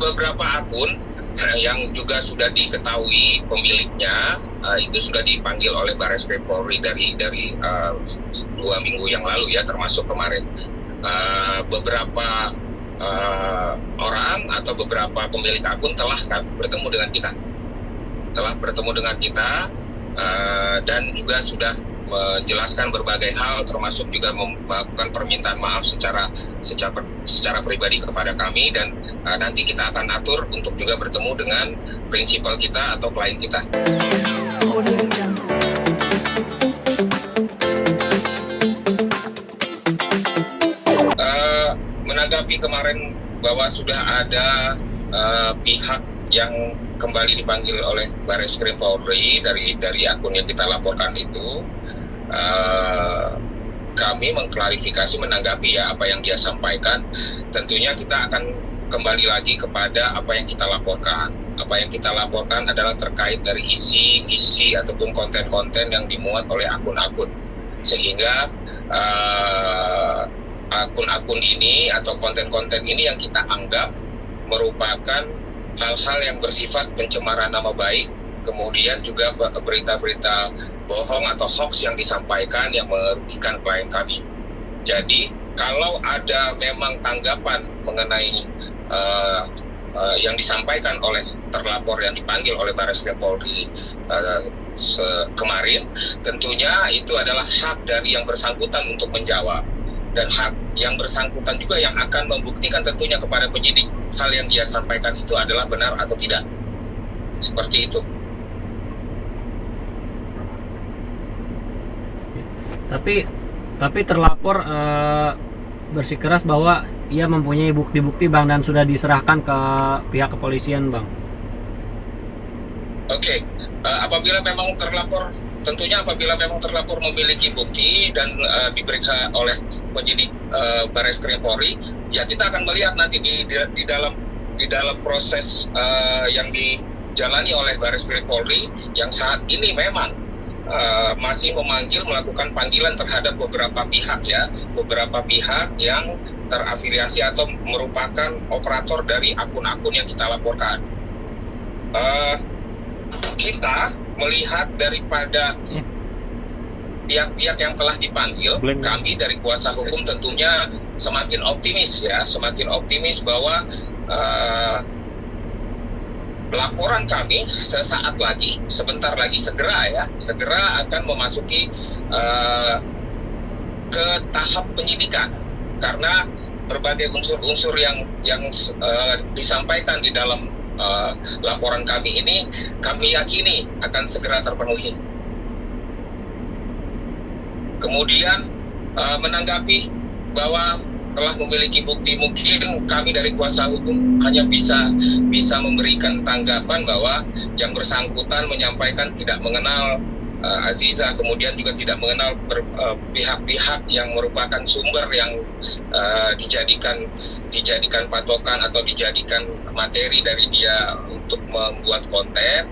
beberapa akun yang juga sudah diketahui pemiliknya itu sudah dipanggil oleh Barreskrim Polri dari 2 minggu yang lalu ya, termasuk kemarin. Beberapa orang atau beberapa pemilik akun telah bertemu dengan kita dan juga sudah menjelaskan berbagai hal, termasuk juga melakukan permintaan maaf secara pribadi kepada kami, dan nanti kita akan atur untuk juga bertemu dengan prinsipal kita atau klien kita. Menanggapi kemarin bahwa sudah ada pihak yang kembali dipanggil oleh Barreskrim Polri dari akun yang kita laporkan itu, kami mengklarifikasi, menanggapi ya apa yang dia sampaikan. Tentunya kita akan kembali lagi kepada apa yang kita laporkan. Apa yang kita laporkan adalah terkait dari isi ataupun konten-konten yang dimuat oleh akun-akun, sehingga akun-akun ini atau konten-konten ini yang kita anggap merupakan hal-hal yang bersifat pencemaran nama baik, kemudian juga berita-berita bohong atau hoax yang disampaikan yang merugikan klien kami. Jadi kalau ada memang tanggapan mengenai yang disampaikan oleh terlapor yang dipanggil oleh Barreskrim Polri kemarin, tentunya itu adalah hak dari yang bersangkutan untuk menjawab, dan hak yang bersangkutan juga yang akan membuktikan tentunya kepada penyidik hal yang dia sampaikan itu adalah benar atau tidak. Seperti itu. Tapi terlapor bersikeras bahwa ia mempunyai bukti-bukti Bang, dan sudah diserahkan ke pihak kepolisian Bang. Oke. Apabila memang terlapor, tentunya apabila memang terlapor memiliki bukti dan diperiksa oleh penyidik Barreskrim Polri, ya kita akan melihat nanti di dalam proses yang dijalani oleh Barreskrim Polri yang saat ini memang masih melakukan panggilan terhadap beberapa pihak yang terafiliasi atau merupakan operator dari akun-akun yang kita laporkan. Kita melihat daripada pihak-pihak yang telah dipanggil, kami dari kuasa hukum tentunya semakin optimis bahwa laporan kami sebentar lagi segera akan memasuki ke tahap penyidikan, karena berbagai unsur-unsur yang disampaikan di dalam laporan kami ini kami yakini akan segera terpenuhi. Kemudian menanggapi bahwa telah memiliki bukti, mungkin kami dari kuasa hukum hanya bisa memberikan tanggapan bahwa yang bersangkutan menyampaikan tidak mengenal Aziza, kemudian juga tidak mengenal pihak-pihak yang merupakan sumber yang dijadikan patokan atau dijadikan materi dari dia untuk membuat konten.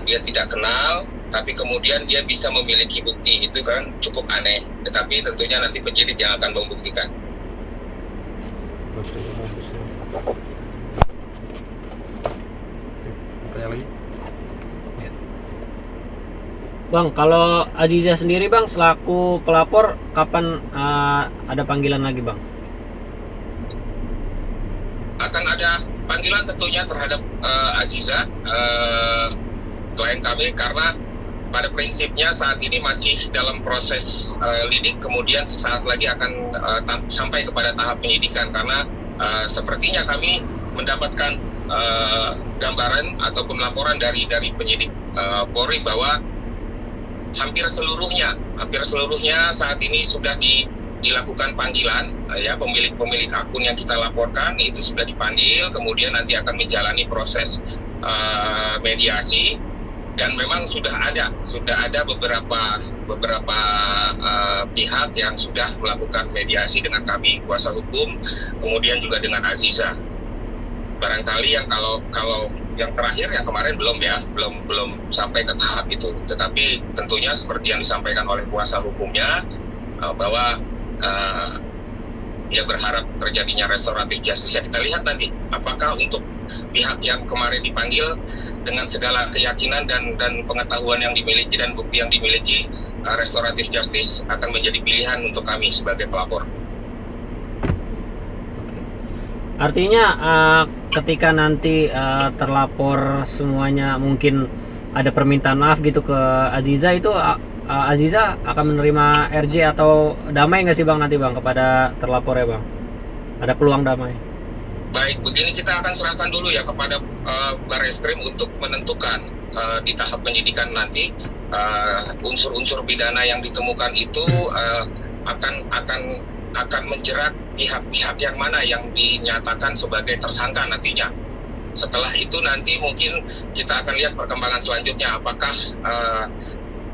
Dia tidak kenal, tapi kemudian dia bisa memiliki bukti, itu kan cukup aneh. Tetapi tentunya nanti penyidik yang akan membuktikan. Bang, kalau Aziza sendiri Bang selaku pelapor, kapan ada panggilan lagi Bang? Akan ada panggilan tentunya terhadap Aziza, klien kami, karena pada prinsipnya saat ini masih dalam proses lidik, kemudian sesaat lagi akan sampai kepada tahap penyidikan, karena sepertinya kami mendapatkan gambaran ataupun laporan dari penyidik Polri bahwa hampir seluruhnya saat ini sudah dilakukan panggilan, ya, pemilik akun yang kita laporkan itu sudah dipanggil, kemudian nanti akan menjalani proses mediasi, dan memang sudah ada beberapa pihak yang sudah melakukan mediasi dengan kami kuasa hukum, kemudian juga dengan Aziza. Barangkali yang kalau yang terakhir yang kemarin belum sampai ke tahap itu, tetapi tentunya seperti yang disampaikan oleh kuasa hukumnya bahwa ya berharap terjadinya restoratif justice. Ya kita lihat nanti apakah untuk pihak yang kemarin dipanggil dengan segala keyakinan dan pengetahuan yang dimiliki dan bukti yang dimiliki, restoratif justice akan menjadi pilihan untuk kami sebagai pelapor. Artinya ketika nanti terlapor semuanya mungkin ada permintaan maaf gitu ke Aziza, itu Aziza akan menerima RJ atau damai nggak sih Bang nanti Bang kepada terlapor ya Bang? Ada peluang damai? Baik, begini kita akan serahkan dulu ya kepada Barreskrim untuk menentukan di tahap penyidikan nanti unsur-unsur pidana yang ditemukan itu akan menjerat pihak-pihak yang mana yang dinyatakan sebagai tersangka nantinya. Setelah itu nanti mungkin kita akan lihat perkembangan selanjutnya, apakah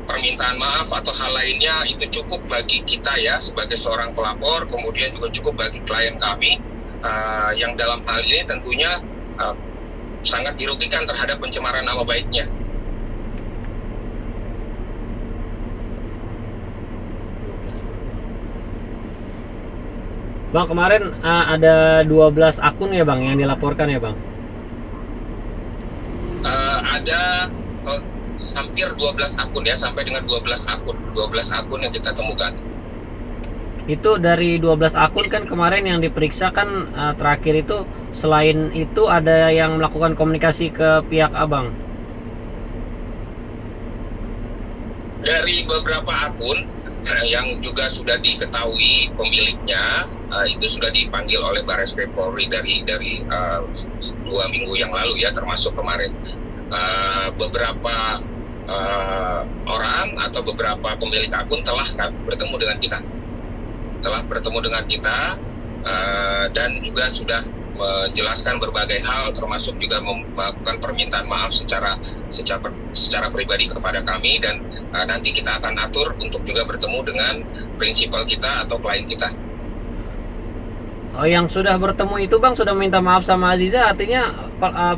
permintaan maaf atau hal lainnya itu cukup bagi kita ya sebagai seorang pelapor, kemudian juga cukup bagi klien kami yang dalam hal ini tentunya sangat dirugikan terhadap pencemaran nama baiknya. Bang, kemarin ada 12 akun ya Bang yang dilaporkan ya Bang? Ada hampir 12 akun ya, sampai dengan 12 akun yang kita temukan. Itu dari 12 akun kan kemarin yang diperiksa kan terakhir itu, selain itu ada yang melakukan komunikasi ke pihak Abang? Dari beberapa akun yang juga sudah diketahui pemiliknya, itu sudah dipanggil oleh Barreskrim Polri dari 2 minggu yang lalu ya, termasuk kemarin. Beberapa orang atau beberapa pemilik akun telah bertemu dengan kita dan juga sudah menjelaskan berbagai hal, termasuk juga melakukan permintaan maaf secara pribadi kepada kami, dan nanti kita akan atur untuk juga bertemu dengan prinsipal kita atau klien kita. Oh, yang sudah bertemu itu Bang sudah minta maaf sama Aziza, artinya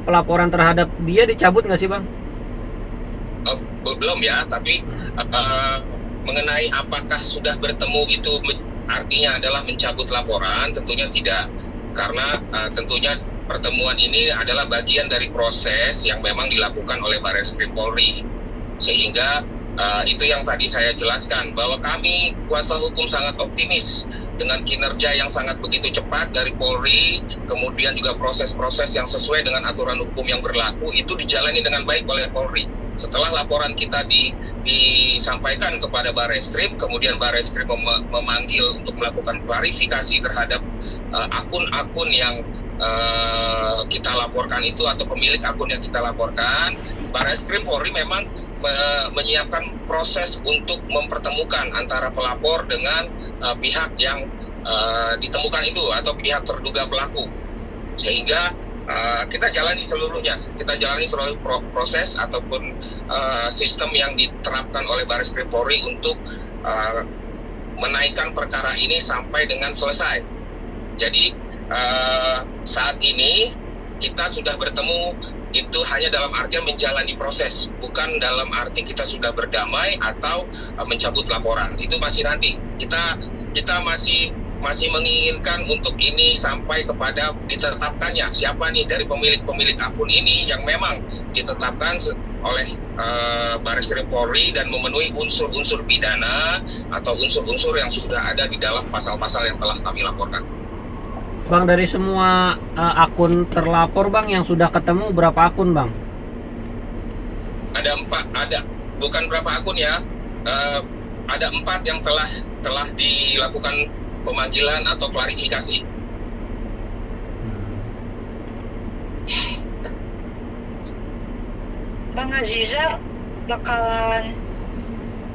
pelaporan terhadap dia dicabut nggak sih Bang? Belum ya, tapi mengenai apakah sudah bertemu itu artinya adalah mencabut laporan, tentunya tidak. Karena tentunya pertemuan ini adalah bagian dari proses yang memang dilakukan oleh Barreskrim Polri. Sehingga itu yang tadi saya jelaskan, bahwa kami kuasa hukum sangat optimis dengan kinerja yang sangat begitu cepat dari Polri, kemudian juga proses-proses yang sesuai dengan aturan hukum yang berlaku itu dijalani dengan baik oleh Polri. Setelah laporan kita disampaikan kepada Barreskrim, kemudian Barreskrim memanggil untuk melakukan klarifikasi terhadap akun-akun yang kita laporkan itu, atau pemilik akun yang kita laporkan. Barreskrim Polri memang menyiapkan proses untuk mempertemukan antara pelapor dengan pihak yang ditemukan itu atau pihak terduga pelaku, sehingga kita jalani seluruhnya, seluruh proses ataupun sistem yang diterapkan oleh Barreskrim Polri untuk menaikkan perkara ini sampai dengan selesai. Jadi saat ini kita sudah bertemu itu hanya dalam artian menjalani proses, bukan dalam arti kita sudah berdamai atau mencabut laporan. Itu masih nanti. Kita masih menginginkan untuk ini sampai kepada ditetapkannya siapa nih dari pemilik akun ini yang memang ditetapkan oleh Barreskrim Polri dan memenuhi unsur-unsur pidana atau unsur-unsur yang sudah ada di dalam pasal-pasal yang telah kami laporkan. Bang, dari semua akun terlapor Bang yang sudah ketemu berapa akun Bang? Ada 4, bukan berapa akun ya, ada 4 yang telah dilakukan pemanggilan atau klarifikasi. Bang Aziza bakalan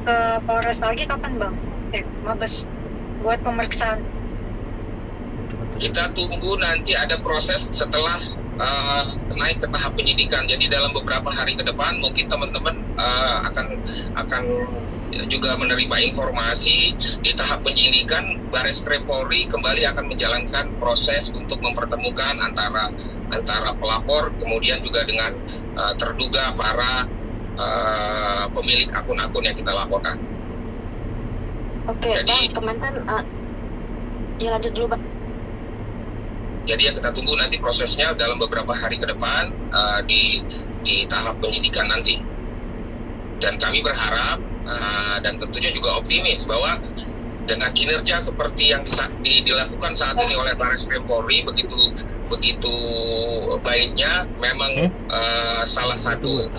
ke Polres lagi kapan Bang? Mabes buat pemeriksaan. Kita tunggu nanti ada proses setelah naik ke tahap penyidikan. Jadi dalam beberapa hari ke depan mungkin teman-teman akan juga menerima informasi di tahap penyidikan. Barreskrim Polri kembali akan menjalankan proses untuk mempertemukan antara pelapor kemudian juga dengan terduga para pemilik akun-akun yang kita laporkan. Oke, Jadi, Bang, teman-teman ya lanjut dulu Bang. Jadi ya kita tunggu nanti prosesnya dalam beberapa hari ke depan di tahap penyidikan nanti. Dan kami berharap dan tentunya juga optimis bahwa dengan kinerja seperti yang dilakukan saat ini oleh Barreskrim Polri begitu baiknya, memang salah satu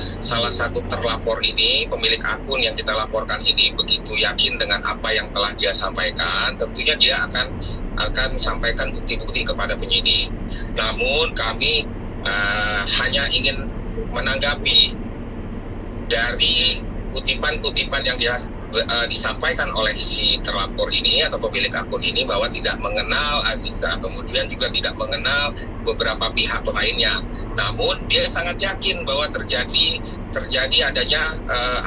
terlapor ini, pemilik akun yang kita laporkan ini begitu yakin dengan apa yang telah dia sampaikan, tentunya dia akan sampaikan bukti-bukti kepada penyidik. Namun kami hanya ingin menanggapi dari kutipan-kutipan yang disampaikan oleh si terlapor ini atau pemilik akun ini bahwa tidak mengenal Aziza, kemudian juga tidak mengenal beberapa pihak lainnya. Namun dia sangat yakin bahwa terjadi adanya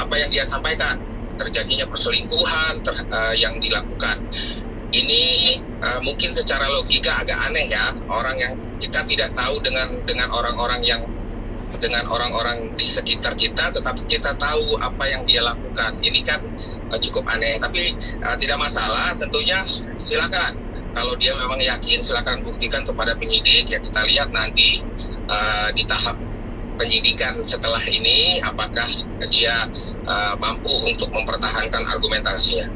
apa yang dia sampaikan, terjadinya perselingkuhan yang dilakukan. Ini mungkin secara logika agak aneh ya, orang yang kita tidak tahu dengan orang-orang di sekitar kita, tetapi kita tahu apa yang dia lakukan. Ini kan cukup aneh, tapi tidak masalah. Tentunya silakan, kalau dia memang yakin silakan buktikan kepada penyidik. Ya kita lihat nanti di tahap penyidikan setelah ini apakah dia mampu untuk mempertahankan argumentasinya.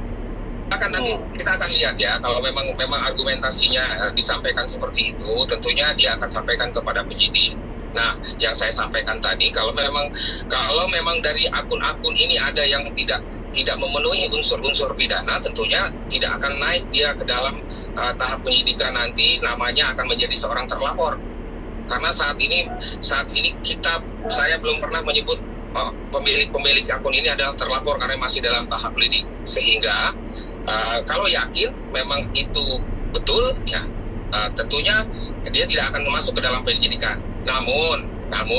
Nanti kita akan lihat ya, kalau memang argumentasinya disampaikan seperti itu, tentunya dia akan sampaikan kepada penyidik. Nah, yang saya sampaikan tadi, kalau memang dari akun-akun ini ada yang tidak memenuhi unsur-unsur pidana, tentunya tidak akan naik dia ke dalam tahap penyidikan. Nanti namanya akan menjadi seorang terlapor. Karena saat ini saya belum pernah menyebut pemilik akun ini adalah terlapor karena masih dalam tahap lidik. Sehingga kalau yakin memang itu betul, ya tentunya dia tidak akan masuk ke dalam penyidikan. Namun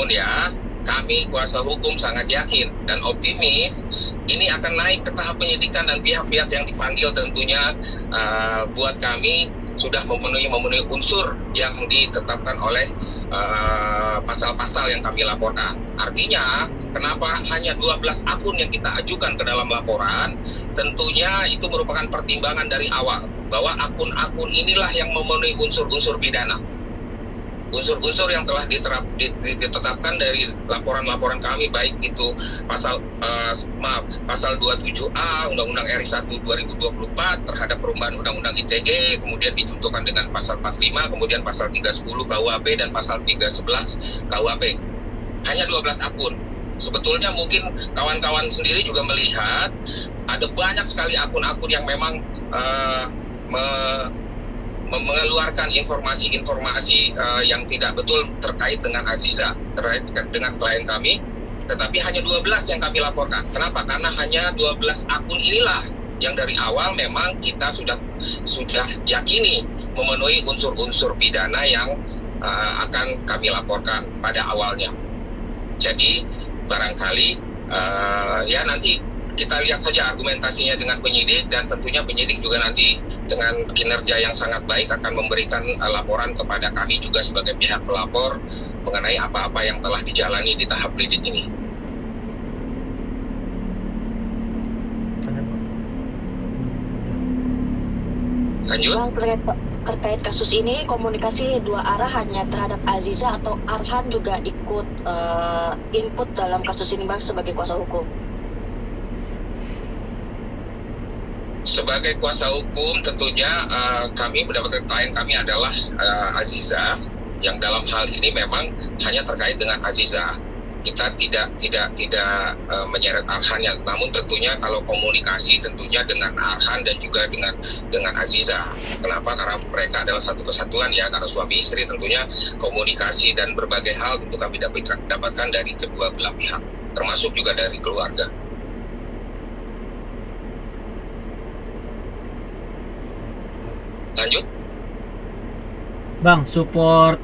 ya, kami kuasa hukum sangat yakin dan optimis ini akan naik ke tahap penyidikan, dan pihak-pihak yang dipanggil tentunya buat kami sudah memenuhi unsur yang ditetapkan oleh pasal-pasal yang kami laporkan. Artinya, kenapa hanya 12 akun yang kita ajukan ke dalam laporan? Tentunya itu merupakan pertimbangan dari awal bahwa akun-akun inilah yang memenuhi unsur-unsur pidana. Unsur-unsur yang telah ditetapkan dari laporan-laporan kami, baik itu pasal 27A Undang-Undang RI 1 2024 terhadap perubahan Undang-Undang ITE, kemudian dicontohkan dengan pasal 45, kemudian pasal 310 KUHP dan pasal 311 KUHP. Hanya 12 akun. Sebetulnya mungkin kawan-kawan sendiri juga melihat ada banyak sekali akun-akun yang memang mengeluarkan informasi-informasi yang tidak betul terkait dengan Aziza, terkait dengan klien kami, tetapi hanya 12 yang kami laporkan. Kenapa? Karena hanya 12 akun inilah yang dari awal memang kita sudah yakini memenuhi unsur-unsur pidana yang akan kami laporkan pada awalnya. Jadi barangkali ya nanti kita lihat saja argumentasinya dengan penyidik, dan tentunya penyidik juga nanti dengan kinerja yang sangat baik akan memberikan laporan kepada kami juga sebagai pihak pelapor mengenai apa-apa yang telah dijalani di tahap lidik ini. Lanjut. Bang, terkait kasus ini, komunikasi dua arah hanya terhadap Aziza atau Arhan juga ikut input dalam kasus ini, Bang, sebagai kuasa hukum? Sebagai kuasa hukum tentunya kami mendapatkan klien kami adalah Aziza, yang dalam hal ini memang hanya terkait dengan Aziza. Kita tidak menyeret Arhan, ya. Namun tentunya kalau komunikasi tentunya dengan Arhan dan juga dengan Aziza. Kenapa? Karena mereka adalah satu kesatuan ya, karena suami istri, tentunya komunikasi dan berbagai hal tentu kami dapatkan dari kedua belah pihak, termasuk juga dari keluarga. Lanjut. Bang, support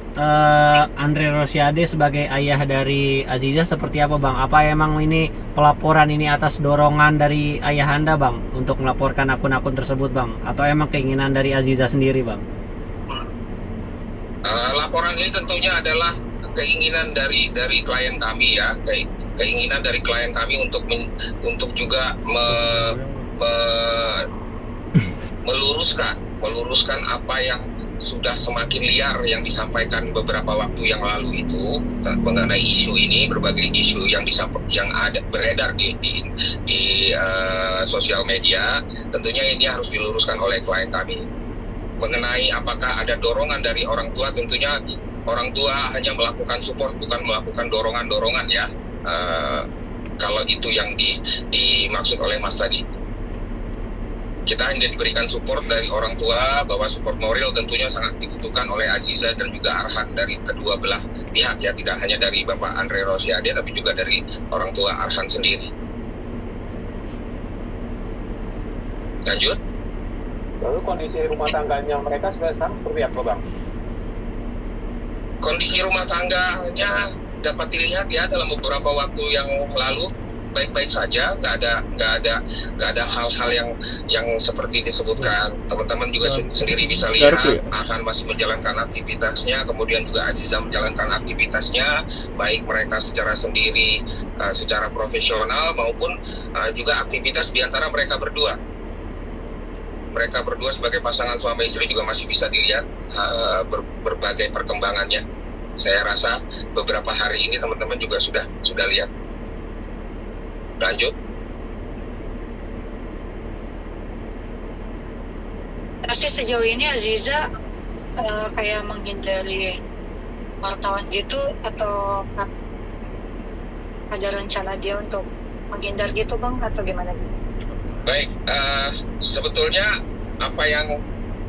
Andre Rosiade sebagai ayah dari Aziza seperti apa, Bang? Apa emang ini pelaporan ini atas dorongan dari ayah Anda, Bang, untuk melaporkan akun-akun tersebut, Bang? Atau emang keinginan dari Aziza sendiri, Bang? Laporan ini tentunya adalah keinginan dari klien kami ya, keinginan dari klien kami untuk juga meluruskan apa yang sudah semakin liar yang disampaikan beberapa waktu yang lalu itu mengenai isu ini, berbagai isu yang ada beredar di sosial media. Tentunya ini harus diluruskan oleh klien kami. Mengenai apakah ada dorongan dari orang tua, tentunya orang tua hanya melakukan support, bukan melakukan dorongan-dorongan ya. Kalau itu yang dimaksud oleh Mas tadi. Kita hanya diberikan support dari orang tua, bahwa support moral tentunya sangat dibutuhkan oleh Aziza dan juga Arhan dari kedua belah pihak ya, tidak hanya dari Bapak Andre Rosiade tapi juga dari orang tua Arhan sendiri. Lanjut. Lalu kondisi rumah tangganya mereka sekarang seperti apa, Bang? Kondisi rumah tangganya dapat dilihat ya dalam beberapa waktu yang lalu baik-baik saja, nggak ada hal-hal yang seperti disebutkan. Teman-teman juga sendiri bisa lihat Arhan masih menjalankan aktivitasnya, kemudian juga Aziza menjalankan aktivitasnya, baik mereka secara sendiri, secara profesional maupun juga aktivitas di antara mereka berdua. Mereka berdua sebagai pasangan suami istri juga masih bisa dilihat berbagai perkembangannya. Saya rasa beberapa hari ini teman-teman juga sudah lihat. Lanjut. Tapi sejauh ini Aziza kayak menghindari wartawan gitu, atau ada rencana dia untuk menghindar gitu Bang, atau gimana? Baik, sebetulnya apa yang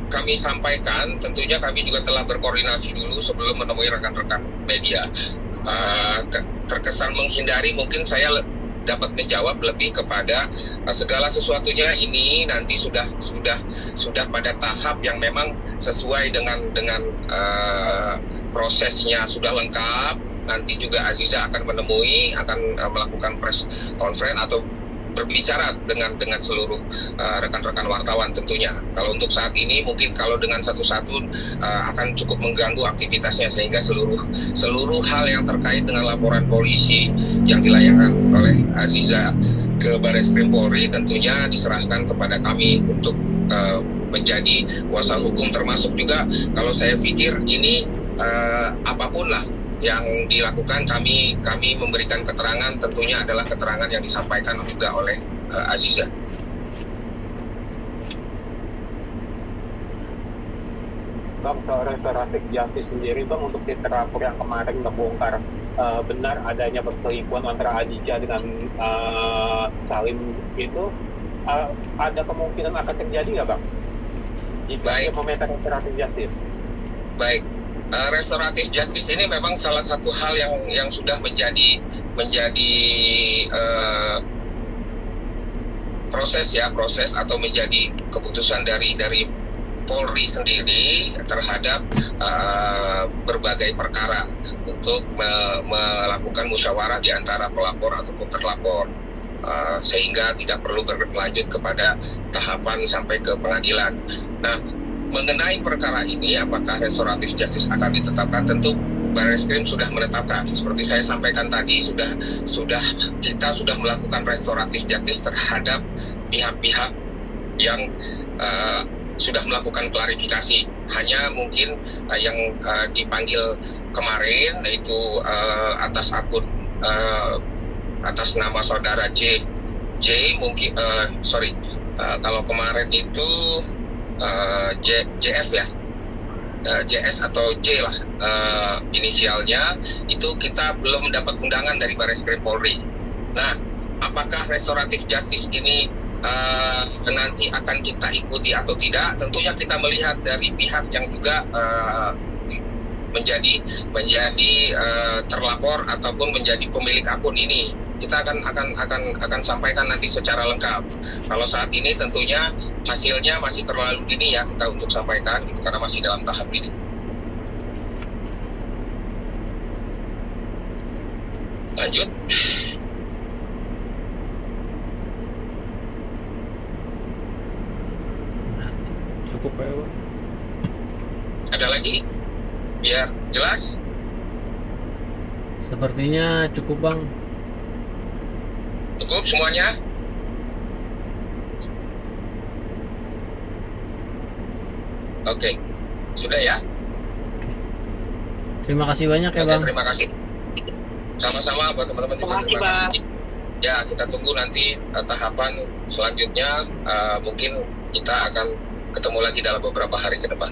kami sampaikan, tentunya kami juga telah berkoordinasi dulu sebelum menemui rekan-rekan media. Terkesan menghindari, mungkin saya dapat menjawab lebih kepada segala sesuatunya ini nanti sudah pada tahap yang memang sesuai dengan prosesnya sudah lengkap. Nanti juga Aziza akan melakukan press conference atau berbicara dengan seluruh rekan-rekan wartawan tentunya. Kalau untuk saat ini mungkin kalau dengan satu-satu akan cukup mengganggu aktivitasnya, sehingga seluruh hal yang terkait dengan laporan polisi yang dilayangkan oleh Aziza ke Barreskrim Polri tentunya diserahkan kepada kami untuk menjadi kuasa hukum, termasuk juga kalau saya pikir ini apapun lah yang dilakukan, kami memberikan keterangan, tentunya adalah keterangan yang disampaikan juga oleh Aziza. Bang, soal restoratif justice sendiri, Bang, untuk titik terlapor yang kemarin terbongkar, benar adanya perselingkuhan antara Aziza dengan Salim itu, ada kemungkinan akan terjadi nggak, Bang? Jika dia meminta restoratif justice. Baik. Restoratif justice ini memang salah satu hal yang sudah menjadi proses atau menjadi keputusan dari Polri sendiri terhadap berbagai perkara untuk melakukan musyawarah di antara pelapor ataupun terlapor, sehingga tidak perlu berlanjut kepada tahapan sampai ke pengadilan. Nah, mengenai perkara ini, apakah restoratif justice akan ditetapkan? Tentu Barreskrim sudah menetapkan. Seperti saya sampaikan tadi, kita sudah melakukan restoratif justice terhadap pihak-pihak yang sudah melakukan klarifikasi. Hanya mungkin yang dipanggil kemarin yaitu atas akun atas nama saudara J mungkin kalau kemarin itu JF ya, JS atau J lah inisialnya, itu kita belum mendapat undangan dari Barreskrim Polri. Nah, apakah restoratif justice ini nanti akan kita ikuti atau tidak? Tentunya kita melihat dari pihak yang juga menjadi terlapor ataupun menjadi pemilik akun ini. Kita akan sampaikan nanti secara lengkap. Kalau saat ini tentunya hasilnya masih terlalu dini ya kita untuk sampaikan gitu, karena masih dalam tahap ini. Lanjut. Cukup ya, Pak. Ada lagi? Biar jelas. Sepertinya cukup, Bang. Cukup semuanya? Oke. Sudah ya? Terima kasih banyak ya Oke, Bang. terima kasih. Sama-sama buat teman-teman juga. Terima kasih, Terima Bang. kasih. Ya, kita tunggu nanti tahapan selanjutnya. Mungkin kita akan ketemu lagi dalam beberapa hari ke depan.